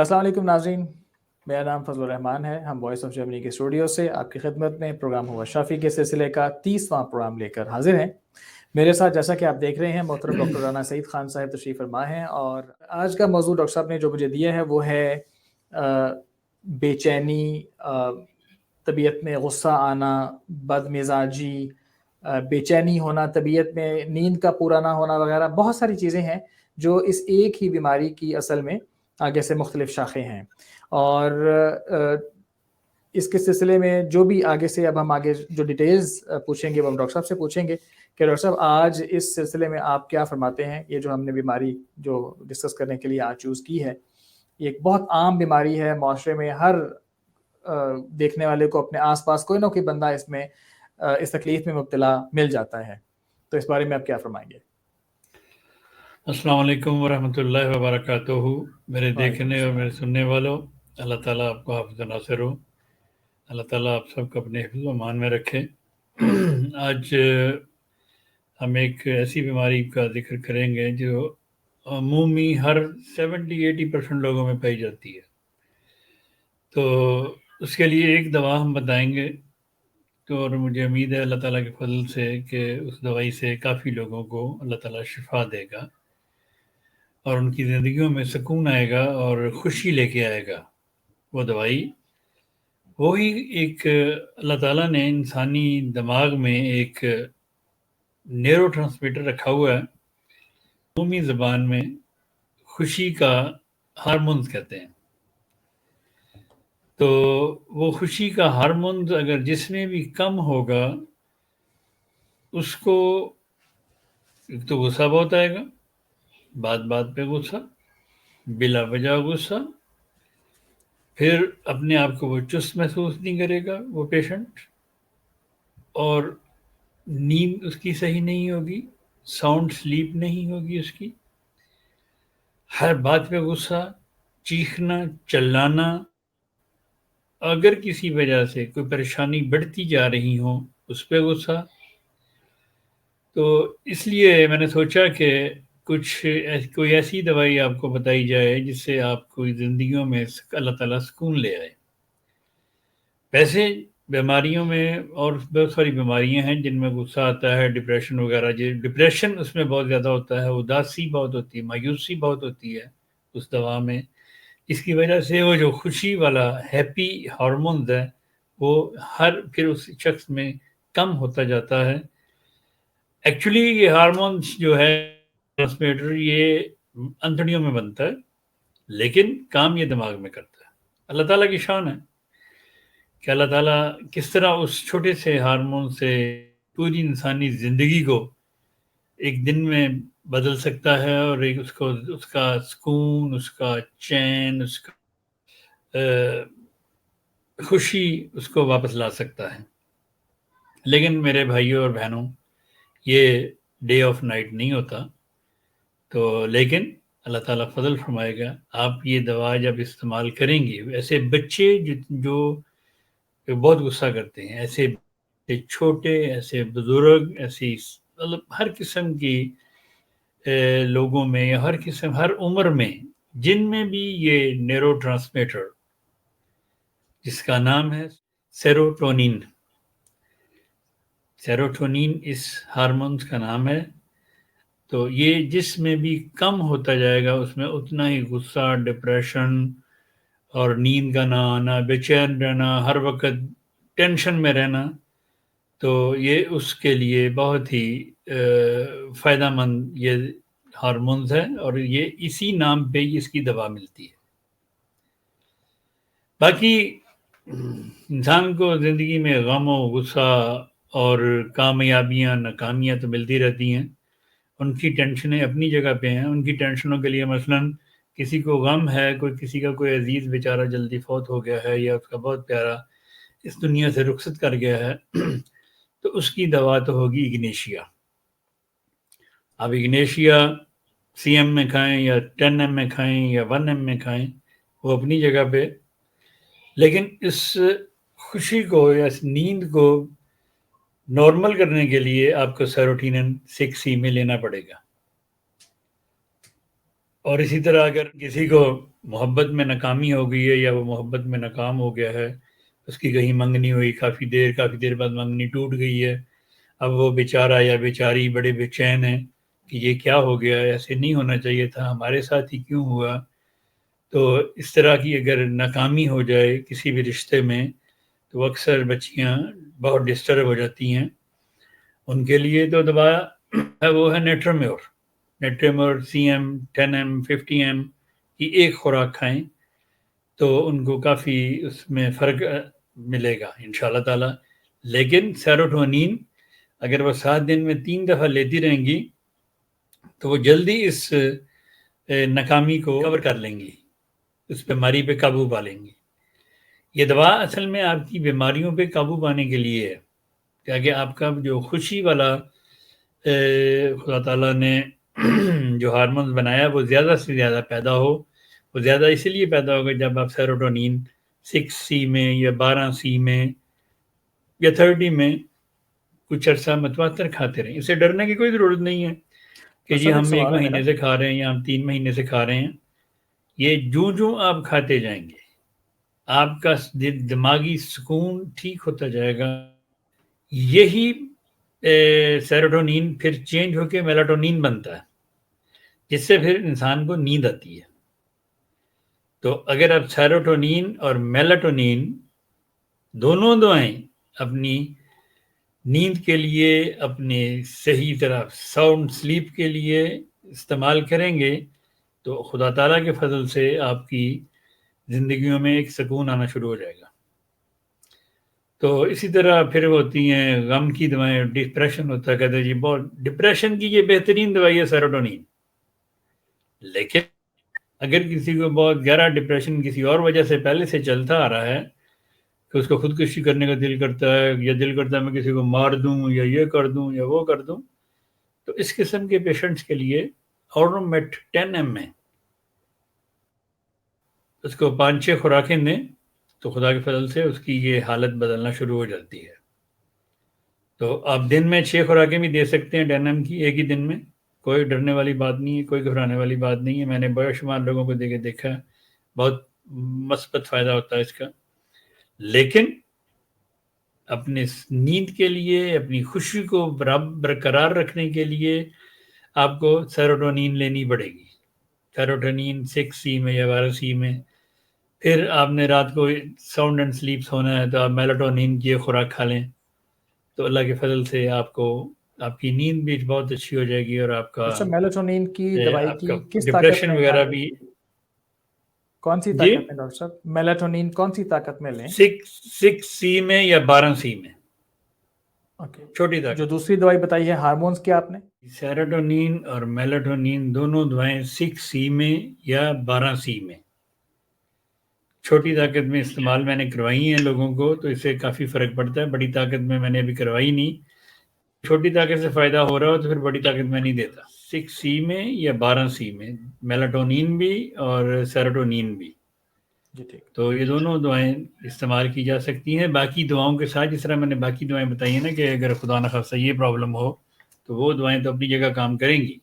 السلام علیکم ناظرین، میرا نام فضل الرحمان ہے. ہم وائس آف جرمنی کے اسٹوڈیو سے آپ کی خدمت میں پروگرام ہوا شافی کے سلسلے کا 30واں پروگرام لے کر حاضر ہیں. میرے ساتھ جیسا کہ آپ دیکھ رہے ہیں محترم ڈاکٹر رانا سعید خان صاحب تشریف فرما ہیں، اور آج کا موضوع ڈاکٹر صاحب نے جو مجھے دیا ہے وہ ہے بے چینی، طبیعت میں غصہ آنا، بد مزاجی، بے چینی ہونا، طبیعت میں نیند کا پورا نہ ہونا وغیرہ. بہت ساری چیزیں ہیں جو اس ایک ہی بیماری کی اصل میں آگے سے مختلف شاخیں ہیں. اور اس کے سلسلے میں جو بھی آگے سے اب ہم آگے جو ڈیٹیلز پوچھیں گے وہ ہم ڈاکٹر صاحب سے پوچھیں گے کہ ڈاکٹر صاحب آج اس سلسلے میں آپ کیا فرماتے ہیں. یہ جو ہم نے بیماری جو ڈسکس کرنے کے لیے آج چوز کی ہے، یہ ایک بہت عام بیماری ہے. معاشرے میں ہر دیکھنے والے کو اپنے آس پاس کوئی نہ کوئی بندہ اس میں اس تکلیف میں مبتلا مل جاتا ہے. تو اس بارے میں آپ کیا فرمائیں گے؟ السلام علیکم ورحمۃ اللہ وبرکاتہ. میرے دیکھنے اور میرے سننے والوں، اللہ تعالیٰ آپ کو حافظ و ناصر ہو. اللہ تعالیٰ آپ سب کو اپنے حفظ و امان میں رکھے. آج ہم ایک ایسی بیماری کا ذکر کریں گے جو عمومی ہر 70-80% لوگوں میں پائی جاتی ہے. تو اس کے لیے ایک دوا ہم بتائیں گے، تو اور مجھے امید ہے اللہ تعالیٰ کے فضل سے کہ اس دوائی سے کافی لوگوں کو اللہ تعالیٰ شفا دے گا اور ان کی زندگیوں میں سکون آئے گا اور خوشی لے کے آئے گا. وہ دوائی وہی ایک اللہ تعالیٰ نے انسانی دماغ میں ایک نیورو ٹرانسمیٹر رکھا ہوا ہے، عمومی زبان میں خوشی کا ہارمونز کہتے ہیں. تو وہ خوشی کا ہارمونز اگر جس میں بھی کم ہوگا، اس کو ایک تو غصہ بہت آئے گا، بات بات پہ غصہ، بلا وجہ غصہ، پھر اپنے آپ کو وہ چست محسوس نہیں کرے گا وہ پیشنٹ، اور نیند اس کی صحیح نہیں ہوگی، ساؤنڈ سلیپ نہیں ہوگی اس کی، ہر بات پہ غصہ، چیخنا، چلانا، اگر کسی وجہ سے کوئی پریشانی بڑھتی جا رہی ہو اس پہ غصہ. تو اس لیے میں نے سوچا کہ کوئی ایسی دوائی آپ کو بتائی جائے جس سے آپ کو زندگیوں میں اللہ تعالیٰ سکون لے آئے. ویسے بیماریوں میں اور بہت ساری بیماریاں ہیں جن میں غصہ آتا ہے، ڈپریشن وغیرہ. ڈپریشن اس میں بہت زیادہ ہوتا ہے، اداسی بہت ہوتی ہے، مایوسی بہت ہوتی ہے اس دوا میں. اس کی وجہ سے وہ جو خوشی والا ہیپی ہارمونز ہے وہ پھر اس شخص میں کم ہوتا جاتا ہے. ایکچولی یہ ہارمونز جو ہے ٹرانسمیٹر، یہ انتڑیوں میں بنتا ہے، لیکن کام یہ دماغ میں کرتا ہے. اللہ تعالیٰ کی شان ہے کہ اللہ تعالیٰ کس طرح اس چھوٹے سے ہارمون سے پوری انسانی زندگی کو ایک دن میں بدل سکتا ہے، اور ایک اس کا سکون، اس کا چین، اس کا خوشی اس کو واپس لا سکتا ہے. لیکن میرے بھائیوں اور بہنوں، یہ ڈے آف نائٹ نہیں ہوتا. تو لیکن اللہ تعالیٰ فضل فرمائے گا. آپ یہ دوا جب استعمال کریں گے، ایسے بچے جو بہت غصہ کرتے ہیں، ایسے چھوٹے، ایسے بزرگ، ایسی مطلب ہر قسم کی لوگوں میں، یا ہر عمر میں، جن میں بھی یہ نیورو ٹرانسمیٹر جس کا نام ہے سیروٹونین اس ہارمونز کا نام ہے. تو یہ جس میں بھی کم ہوتا جائے گا، اس میں اتنا ہی غصہ، ڈپریشن اور نیند کا نہ آنا، بے چین رہنا، ہر وقت ٹینشن میں رہنا، تو یہ اس کے لیے بہت ہی فائدہ مند یہ ہارمونز ہے، اور یہ اسی نام پہ اس کی دوا ملتی ہے. باقی انسان کو زندگی میں غم و غصہ اور کامیابیاں، ناکامیاں تو ملتی رہتی ہیں. ان کی ٹینشنیں اپنی جگہ پہ ہیں. ان کی ٹینشنوں کے لیے مثلاً کسی کو غم ہے، کسی کا کوئی عزیز بیچارہ جلدی فوت ہو گیا ہے، یا اس کا بہت پیارا اس دنیا سے رخصت کر گیا ہے، تو اس کی دوا تو ہوگی اگنیشیا. اب اگنیشیا CM میں کھائیں یا 10M میں کھائیں یا 1M میں کھائیں، وہ اپنی جگہ پہ. لیکن اس خوشی کو یا اس نیند کو نارمل کرنے کے لیے آپ کو سیروٹونین 6C میں لینا پڑے گا. اور اسی طرح اگر کسی کو محبت میں ناکامی ہو گئی ہے یا وہ محبت میں ناکام ہو گیا ہے، اس کی کہیں منگنی ہوئی، کافی دیر بعد منگنی ٹوٹ گئی ہے، اب وہ بیچارہ یا بیچاری بڑے بے چین ہیں کہ یہ کیا ہو گیا، ایسے نہیں ہونا چاہیے تھا، ہمارے ساتھ ہی کیوں ہوا. تو اس طرح کی اگر ناکامی ہو جائے کسی بھی رشتے میں تو اکثر بچیاں بہت ڈسٹرب ہو جاتی ہیں. ان کے لیے تو دوا ہے وہ ہے نیٹرمیور CM 10M 50M کی ایک خوراک کھائیں تو ان کو کافی اس میں فرق ملے گا انشاءاللہ تعالی. لیکن سیروٹونین اگر وہ 7 دن میں 3 دفعہ لیتی رہیں گی تو وہ جلدی اس ناکامی کو کور کر لیں گی، اس بیماری پہ قابو پا لیں گی. یہ دوا اصل میں آپ کی بیماریوں پہ قابو پانے کے لیے ہے، تاکہ آپ کا جو خوشی والا خدا تعالیٰ نے جو ہارمونز بنایا وہ زیادہ سے زیادہ پیدا ہو. وہ زیادہ اسی لیے پیدا ہوگا جب آپ سیروٹونین 6C میں یا 12C میں یا 30 میں کچھ عرصہ متواتر کھاتے رہیں. اسے ڈرنے کی کوئی ضرورت نہیں ہے کہ جی ہم 1 مہینے سے کھا رہے ہیں یا ہم 3 مہینے سے کھا رہے ہیں. یہ جو آپ کھاتے جائیں گے آپ کا دماغی سکون ٹھیک ہوتا جائے گا. یہی سیروٹونین پھر چینج ہو کے میلاٹونین بنتا ہے جس سے پھر انسان کو نیند آتی ہے. تو اگر آپ سیروٹونین اور میلاٹونین دونوں دعائیں اپنی نیند کے لیے، اپنے صحیح طرح ساؤنڈ سلیپ کے لیے استعمال کریں گے تو خدا تعالیٰ کے فضل سے آپ کی زندگیوں میں ایک سکون آنا شروع ہو جائے گا. تو اسی طرح پھر ہوتی ہیں غم کی دوائیں، ڈپریشن ہوتا ہے، کہتے ہیں جی بہت ڈپریشن کی یہ بہترین دوائی ہے سیروٹونین. لیکن اگر کسی کو بہت گہرا ڈپریشن کسی اور وجہ سے پہلے سے چلتا آ رہا ہے کہ اس کو خودکشی کرنے کا دل کرتا ہے یا دل کرتا ہے میں کسی کو مار دوں یا یہ کر دوں یا وہ کر دوں، تو اس قسم کے پیشنٹس کے لیے آرڈومیٹ 10M میں اس کو 5-6 خوراکیں دیں تو خدا کے فضل سے اس کی یہ حالت بدلنا شروع ہو جاتی ہے. تو آپ دن میں 6 خوراکیں بھی دے سکتے ہیں 10M کی ایک ہی دن میں، کوئی ڈرنے والی بات نہیں ہے، کوئی گھبرانے والی بات نہیں ہے. میں نے بے شمار لوگوں کو دیکھا ہے، بہت مثبت فائدہ ہوتا ہے اس کا. لیکن اپنے نیند کے لیے، اپنی خوشی کو برقرار رکھنے کے لیے آپ کو سیروٹونین لینی پڑے گی. سیروٹونین 6C میں یا 12C میں. پھر آپ نے رات کو ساؤنڈ اینڈ سلیپ سونا ہے تو آپ میلاٹونین کی خوراک کھا لیں تو اللہ کے فضل سے آپ کی نیند بھی بہت اچھی ہو جائے گی اور آپ کا میلاٹونین کی دوائی کی کس ڈپریشن وغیرہ بھی. کون سی طاقت میں ڈاکٹر صاحب میلاٹونین کون سی طاقت میں لیں؟ 6C میں یا 12C میں. چھوٹی طاقت. جو دوسری دوائی بتائی ہے ہارمونز کیا آپ نے؟ سیروٹونین اور میلاٹونین دونوں دوائیں 6C میں یا 12C میں چھوٹی طاقت میں استعمال میں نے کروائی ہیں لوگوں کو تو اس سے کافی فرق پڑتا ہے. بڑی طاقت میں نے ابھی کروائی نہیں. چھوٹی طاقت سے فائدہ ہو رہا ہو تو پھر بڑی طاقت میں نہیں دیتا. 6C میں یا 12C میں میلاٹونین بھی اور سیروٹونین بھی. تو یہ دونوں دعائیں استعمال کی جا سکتی ہیں. باقی دعاؤں کے ساتھ جس طرح میں نے باقی دعائیں بتائی ہیں نا کہ اگر خدا نخواستہ یہ پرابلم ہو تو وہ دعائیں تو اپنی جگہ کام کریں گی.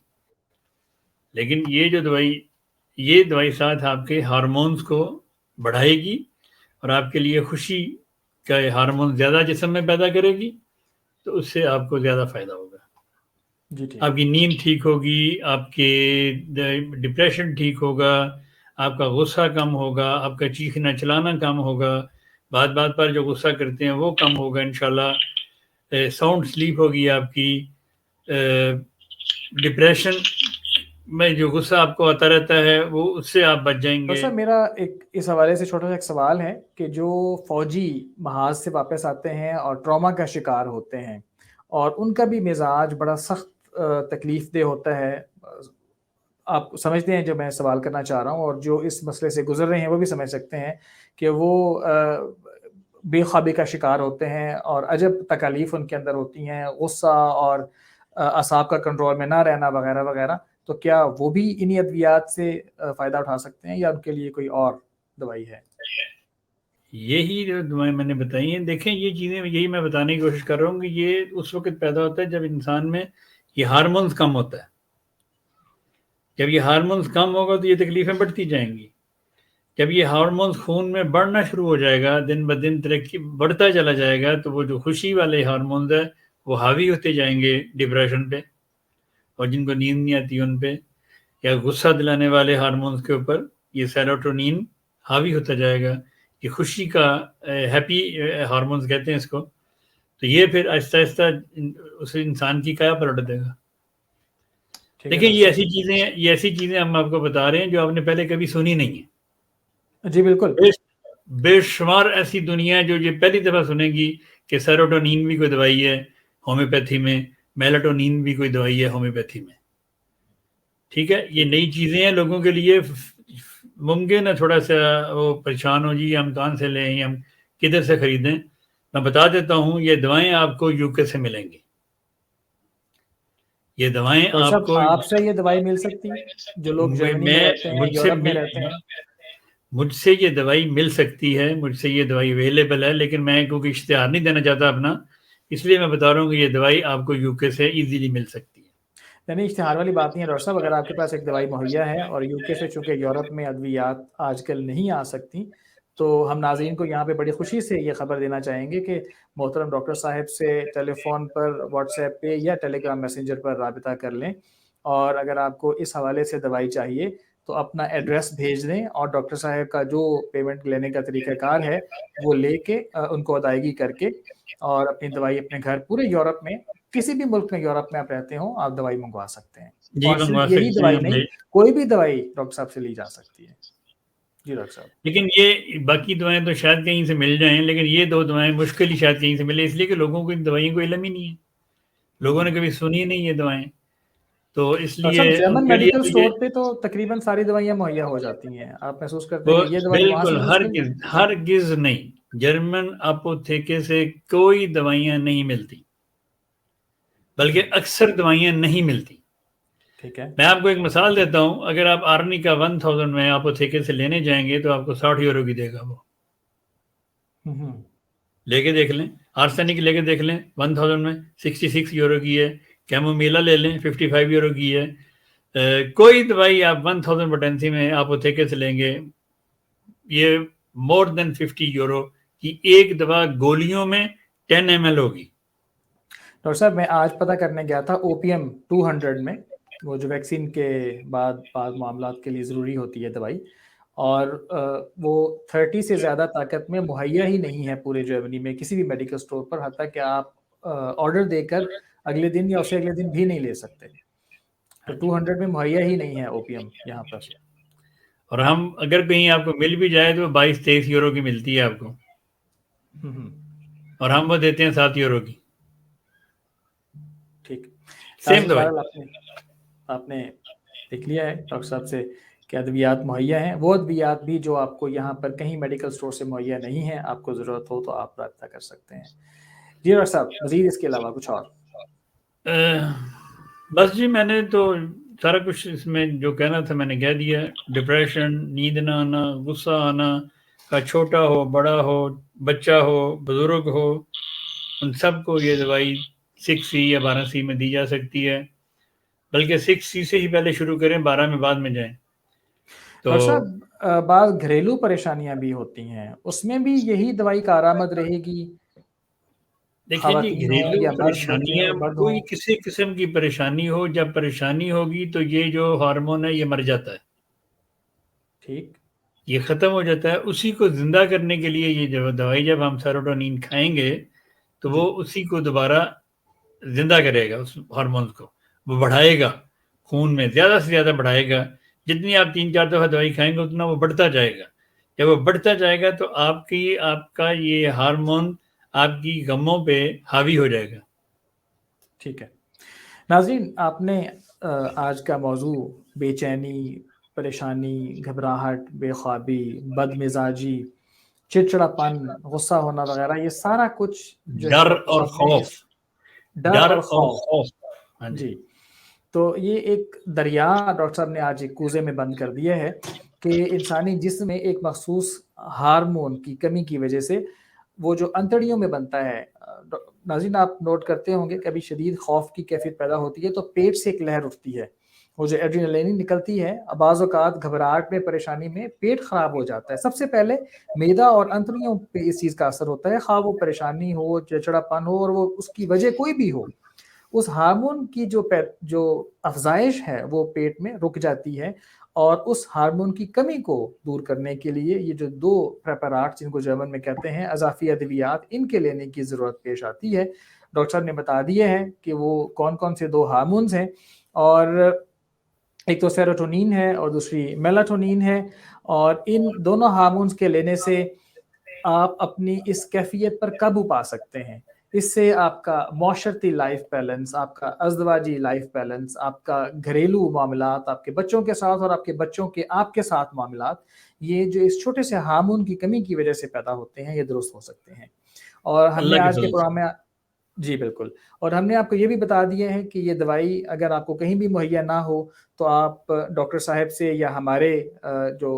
لیکن یہ دوائی ساتھ آپ کے ہارمونز کو بڑھائے گی اور آپ کے لیے خوشی کا ہارمون زیادہ جسم میں پیدا کرے گی تو اس سے آپ کو زیادہ فائدہ ہوگا. آپ کی نیند ٹھیک ہوگی، آپ کے ڈپریشن ٹھیک ہوگا، آپ کا غصہ کم ہوگا، آپ کا چیخنا چلانا کم ہوگا، بات پر جو غصہ کرتے ہیں وہ کم ہوگا انشاءاللہ. ساؤنڈ سلیپ ہوگی آپ کی. ڈپریشن میں جو غصہ آپ کو آتا رہتا ہے وہ اس سے آپ بچ جائیں گے. سر میرا اس حوالے سے چھوٹا سا ایک سوال ہے کہ جو فوجی محاذ سے واپس آتے ہیں اور ٹراما کا شکار ہوتے ہیں اور ان کا بھی مزاج بڑا سخت تکلیف دہ ہوتا ہے، آپ سمجھتے ہیں جو میں سوال کرنا چاہ رہا ہوں، اور جو اس مسئلے سے گزر رہے ہیں وہ بھی سمجھ سکتے ہیں کہ وہ بے خوابی کا شکار ہوتے ہیں اور عجب تکالیف ان کے اندر ہوتی ہیں، غصہ اور اعصاب کا کنٹرول میں نہ رہنا وغیرہ وغیرہ. تو کیا وہ بھی انہی ادویات سے فائدہ اٹھا سکتے ہیں یا ان کے لیے کوئی اور دوائی ہے؟ یہی جو دعائیں میں نے بتائی ہیں، دیکھیں یہ چیزیں یہی میں بتانے کی کوشش کر رہا ہوں کہ یہ اس وقت پیدا ہوتا ہے جب انسان میں یہ ہارمونز کم ہوتا ہے. جب یہ ہارمونز کم ہوگا تو یہ تکلیفیں بڑھتی جائیں گی. جب یہ ہارمونز خون میں بڑھنا شروع ہو جائے گا، دن بدن ترقی بڑھتا چلا جائے گا، تو وہ جو خوشی والے ہارمونز ہیں وہ حاوی ہوتے جائیں گے ڈپریشن پہ، اور جن کو نیند نہیں آتی ان پہ، یا غصہ دلانے والے ہارمونز کے اوپر یہ سیروٹونین حاوی ہوتا جائے گا. یہ خوشی کا ہیپی ہارمونز کہتے ہیں اس کو. تو یہ پھر آہستہ آہستہ اس انسان کی کیا پلٹ دے گا. ٹھیک ہے دیکھیں ڈاکٹر یہ ایسی چیزیں ہم آپ کو بتا رہے ہیں جو آپ نے پہلے کبھی سنی نہیں ہیں. صاحب. جی بالکل. بے شمار ایسی دنیا ہے جو یہ پہلی دفعہ سنے گی کہ سیروٹونین بھی کوئی دوائی ہے ہومیوپیتھی میں، میلاٹونین بھی کوئی دوائی ہے ہومیوپیتھی میں. ٹھیک ہے، یہ نئی چیزیں ہیں لوگوں کے لیے. ممکن ہے تھوڑا سا وہ پریشان ہو جی ہم کہاں سے لیں، ہم کدھر سے خریدیں. میں بتا دیتا ہوں یہ دوائیں آپ کو UK سے ملیں گی. یہ دوائیں ڈاکٹر آپ صاحب کو آپ سے یہ دوائی مل سکتی جو لوگ جرمنی میں رہتے ہیں، یورپ میں رہتے ہیں؟ مجھ سے یہ دوائی مل سکتی ہے، مجھ سے یہ دوائی اویلیبل ہے، لیکن میں کیونکہ اشتہار نہیں دینا چاہتا اپنا، اس لیے میں بتا رہا ہوں کہ یہ دوائی آپ کو UK سے ایزیلی مل سکتی ہے. یعنی اشتہار والی بات نہیں ہے ڈاکٹر صاحب. اگر آپ کے پاس ایک دوائی مہیا ہے اور UK سے چونکہ یورپ میں ادویات آج کل نہیں آ سکتی، تو ہم ناظرین کو یہاں پہ بڑی خوشی سے یہ خبر دینا چاہیں گے کہ محترم ڈاکٹر صاحب سے ٹیلی فون پر، واٹس ایپ پہ یا ٹیلی گرام میسنجر پر رابطہ کر لیں، اور اگر آپ کو اس حوالے سے دوائی چاہیے تو اپنا ایڈریس بھیج دیں، اور ڈاکٹر صاحب کا جو پیمنٹ لینے کا طریقہ کار ہے وہ لے کے ان کو ادائیگی کر کے اور اپنی دوائی اپنے گھر پورے یورپ میں، کسی بھی ملک میں یورپ میں آپ رہتے ہوں، آپ دوائی منگوا سکتے ہیں. جی اور منگوا صرف یہی سکتے ہیں دوائی ہم نہیں، کوئی بھی دوائی ڈاکٹر صاحب سے لی جا سکتی ہے. جی ڈاکٹر صاحب. لیکن یہ باقی دوائیں تو شاید کہیں سے مل جائیں، لیکن یہ دو دوائیں مشکل ہی شاید کہیں سے ملے، اس لیے کہ لوگوں کو ان دوائیوں کو علم ہی نہیں ہے، لوگوں نے کبھی سنی نہیں یہ دوائیں. تو اس ڈاکٹر لیے صاحب ان جرمن کے لیے میڈیکل تو اسٹور پہ تو تقریباً ساری دوائیاں مہیا ہو جاتی ہیں. آپ محسوس کرتے ہیں کہ یہ دوائی وہاں سے بالکل مل سکتی ہے؟ ہرگز نہیں، جرمن اپوتھیکے سے کوئی دوائیاں نہیں ملتی، بلکہ اکثر دوائیاں نہیں ملتی. ٹھیک ہے. میں آپ کو ایک مثال دیتا ہوں. اگر آپ آرمی کا 1000 میں اپوتھیکے سے لینے جائیں گے تو آپ کو 60 یورو کی دے گا. وہ لے کے دیکھ لیں، آرسینک لے کے دیکھ لیں 1000 میں 66 یورو کی ہے. کیمومیلا لے لیں 55 یورو کی ہے. کوئی دوائی آپ 1000 پوٹینسی میں اپوتھیکے سے لیں گے، یہ مور دین 50 یورو کی ایک دوا گولیوں میں 10 ml ہوگی. ڈاکٹر صاحب میں آج پتہ کرنے گیا تھا اوپیم 200 میں، وہ جو ویکسین کے بعد معاملات کے لیے ضروری ہوتی ہے دوائی، اور وہ 30 سے زیادہ طاقت میں مہیا ہی نہیں ہے پورے جرمنی میں کسی بھی میڈیکل اسٹور پر، حتیٰ کہ آپ آرڈر دے کر اگلے دن یا اسے اگلے دن بھی نہیں لے سکتے. تو 200 میں مہیا ہی نہیں ہے اوپیم یہاں پر. اور ہم اگر کہیں آپ کو مل بھی جائے تو 22-23 یورو کی ملتی ہے آپ کو، اور ہم وہ دیتے ہیں 7 یورو کی. ٹھیک. سیم دوائی. آپ نے دیکھ لیا ہے ڈاکٹر صاحب سے کہ ادویات مہیا ہیں، وہ ادویات بھی جو آپ کو یہاں پر کہیں میڈیکل اسٹور سے مہیا نہیں ہیں، آپ کو ضرورت ہو تو آپ رابطہ کر سکتے ہیں. جی ڈاکٹر صاحب مزید اس کے علاوہ کچھ اور؟ بس جی میں نے تو سارا کچھ اس میں جو کہنا تھا میں نے کہہ دیا. ڈپریشن، نیند نہ آنا، غصہ آنا، کا چھوٹا ہو بڑا ہو، بچہ ہو بزرگ ہو، ان سب کو یہ دوائی 6C یا 12C میں دی جا سکتی ہے. بلکہ 6C سے ہی پہلے شروع کریں، 12 میں بعد میں جائیں. تو ڈاکٹر صاحب بعض گھریلو پریشانیاں بھی ہوتی ہیں، اس میں بھی یہی دوائی کارآمد رہے گی؟ دیکھیں جی، خواتین ہوں گھریلو یا پریشانیاں، مرد کوئی ہوں. کسی قسم کی پریشانی ہو، جب پریشانی ہوگی تو یہ جو ہارمون ہے یہ مر جاتا ہے. ٹھیک. یہ ختم ہو جاتا ہے. اسی کو زندہ کرنے کے لیے یہ جو دوائی جب ہم سیروٹونین کھائیں گے تو وہ اسی کو دوبارہ زندہ کرے گا، اس ہارمونز کو وہ بڑھائے گا، خون میں زیادہ سے زیادہ بڑھائے گا. جتنی آپ 3-4 دفعہ دوائی کھائیں گے اتنا وہ بڑھتا جائے گا. جب وہ بڑھتا جائے گا تو آپ کا یہ ہارمون آپ کی غموں پہ حاوی ہو جائے گا. ٹھیک ہے. ناظرین آپ نے آج کا موضوع بے چینی، پریشانی، گھبراہٹ، بے خوابی، بد مزاجی، چڑچڑا پن، غصہ ہونا وغیرہ، یہ سارا کچھ جو ہے ڈر ڈاکٹر اور صاحب نے خوف. ڈر اور خوف. ہاں جی. تو یہ ایک دریا ڈاکٹر صاحب نے آج ایک کوزے میں بند کر دیا ہے کہ انسانی جسم میں ایک مخصوص ہارمون کی کمی کی وجہ سے وہ جو انتڑیوں میں بنتا ہے. ناظرین آپ نوٹ کرتے ہوں گے کبھی شدید خوف کی کیفیت پیدا ہوتی ہے تو پیٹ سے ایک لہر اٹھتی ہے، وہ جو ایڈرینلین نکلتی ہے، بعض اوقات گھبراہٹ میں، پریشانی میں پیٹ خراب ہو جاتا ہے. سب سے پہلے معدہ اور انتڑیوں پہ اس چیز کا اثر ہوتا ہے، خواہ وہ پریشانی ہو، چڑچڑاپن ہو، اور وہ اس کی وجہ کوئی بھی ہو. اس ہارمون کی جو افزائش ہے وہ پیٹ میں رک جاتی ہے، اور اس ہارمون کی کمی کو دور کرنے کے لیے یہ جو 2 پریپارات جن کو جرمن میں کہتے ہیں اضافی ادویات، ان کے لینے کی ضرورت پیش آتی ہے. ڈاکٹر صاحب نے بتا دیے ہیں کہ وہ کون کون سے 2 ہارمونز ہیں، اور ایک تو سیروٹونین ہے اور دوسری میلاٹونین ہے. اور ان دونوں ہارمونز کے لینے سے آپ اپنی اس کیفیت پر قابو پا سکتے ہیں. اس سے آپ کا معاشرتی لائف بیلنس، آپ کا ازدواجی لائف بیلنس، آپ کا گھریلو معاملات، آپ کے بچوں کے ساتھ اور آپ کے بچوں کے آپ کے ساتھ معاملات، یہ جو اس چھوٹے سے ہارمون کی کمی کی وجہ سے پیدا ہوتے ہیں، یہ درست ہو سکتے ہیں. اور ہم نے اللہ کے آج کے فضل سے. پروگرام میں جی بالکل، اور ہم نے آپ کو یہ بھی بتا دیا ہے کہ یہ دوائی اگر آپ کو کہیں بھی مہیا نہ ہو تو آپ ڈاکٹر صاحب سے یا ہمارے جو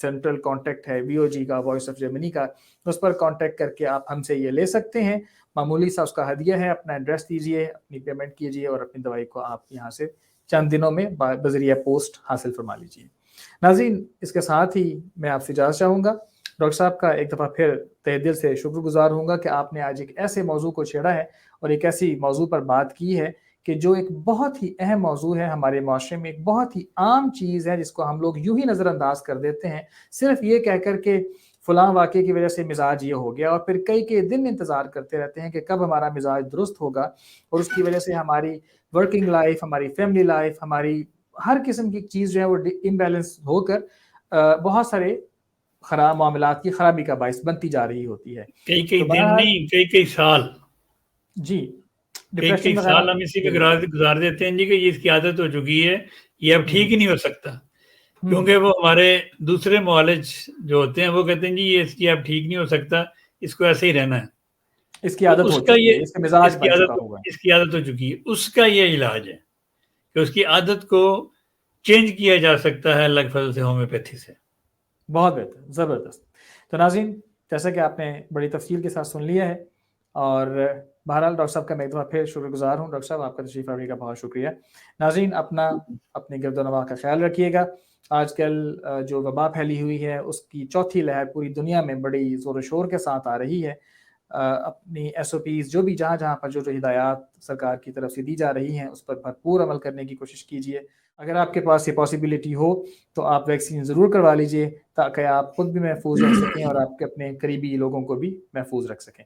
سینٹرل کانٹیکٹ ہے VOG کا، وائس آف جرمنی کا، اس پر کانٹیکٹ کر کے آپ ہم سے یہ لے سکتے ہیں. معمولی سا اس کا ہدیہ ہے. اپنا ایڈریس دیجئے، اپنی پیمنٹ کیجئے، اور اپنی دوائی کو آپ یہاں سے چند دنوں میں بذریعہ پوسٹ حاصل فرما لیجئے. ناظرین، اس کے ساتھ ہی میں آپ سے اجازت چاہوں گا. ڈاکٹر صاحب کا ایک دفعہ پھر تہہ دل سے شکر گزار ہوں گا کہ آپ نے آج ایک ایسے موضوع کو چھیڑا ہے اور ایک ایسی موضوع پر بات کی ہے کہ جو ایک بہت ہی اہم موضوع ہے ہمارے معاشرے میں، ایک بہت ہی عام چیز ہے جس کو ہم لوگ یوں ہی نظر انداز کر دیتے ہیں، صرف یہ کہہ کر کہ فلاں واقعے کی وجہ سے مزاج یہ ہو گیا، اور پھر کئی دن انتظار کرتے رہتے ہیں کہ کب ہمارا مزاج درست ہوگا، اور اس کی وجہ سے ہماری ورکنگ لائف، ہماری فیملی لائف، ہماری ہر قسم کی چیز جو ہے وہ امبیلنس ہو کر بہت سارے خراب معاملات کی خرابی کا باعث بنتی جا رہی ہوتی ہے. کئی تو دن بہرحال نہیں، کئی سال، جی کئی ڈپریشن وغیرہ سال ہم اسی جی پہ بالکل گزار دیتے ہیں جی کہ یہ اس کی عادت ہو چکی ہے، یہ اب ٹھیک ہی نہیں ہو سکتا. کیونکہ وہ ہمارے دوسرے معالج جو ہوتے ہیں وہ کہتے ہیں جی یہ اس کی اب ٹھیک نہیں ہو سکتا، اس کو ایسے ہی رہنا ہے. اس کی تو عادت ہو اس کا چکی ہے، یہ اس کا مزاج اس کی بن چکا عادت ہوگا. اس کی عادت ہو چکی ہے. اس کا یہ علاج ہے کہ اس کی عادت کو چینج کیا جا سکتا ہے اللہ کے فضل سے ہومیوپیتھی سے. بہت بہتر، زبردست. تو ناظرین، جیسا کہ آپ نے بڑی تفصیل کے ساتھ سن لیا ہے، اور بہرحال ڈاکٹر صاحب کا میں ایک دفعہ پھر شکر گزار ہوں. ڈاکٹر صاحب آپ کا تشریف آوری کا بہت شکریہ. ناظرین، اپنے گرد و نواح کا خیال رکھیے گا. آج کل جو وبا پھیلی ہوئی ہے اس کی چوتھی لہر پوری دنیا میں بڑی زور و شور کے ساتھ آ رہی ہے. اپنی SOPs جو بھی جہاں پر جو ہدایات سرکار کی طرف سے دی جا رہی ہیں اس پر بھرپور عمل کرنے کی کوشش کیجیے. اگر آپ کے پاس یہ پاسبلٹی ہو تو آپ ویکسین ضرور کروا لیجئے تاکہ آپ خود بھی محفوظ رہ سکیں اور آپ کے اپنے قریبی لوگوں کو بھی محفوظ رکھ سکیں.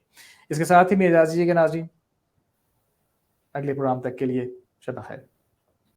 اس کے ساتھ ہی میں اجازت دیجیے گا ناظرین، اگلے پروگرام تک کے لیے شب بخیر.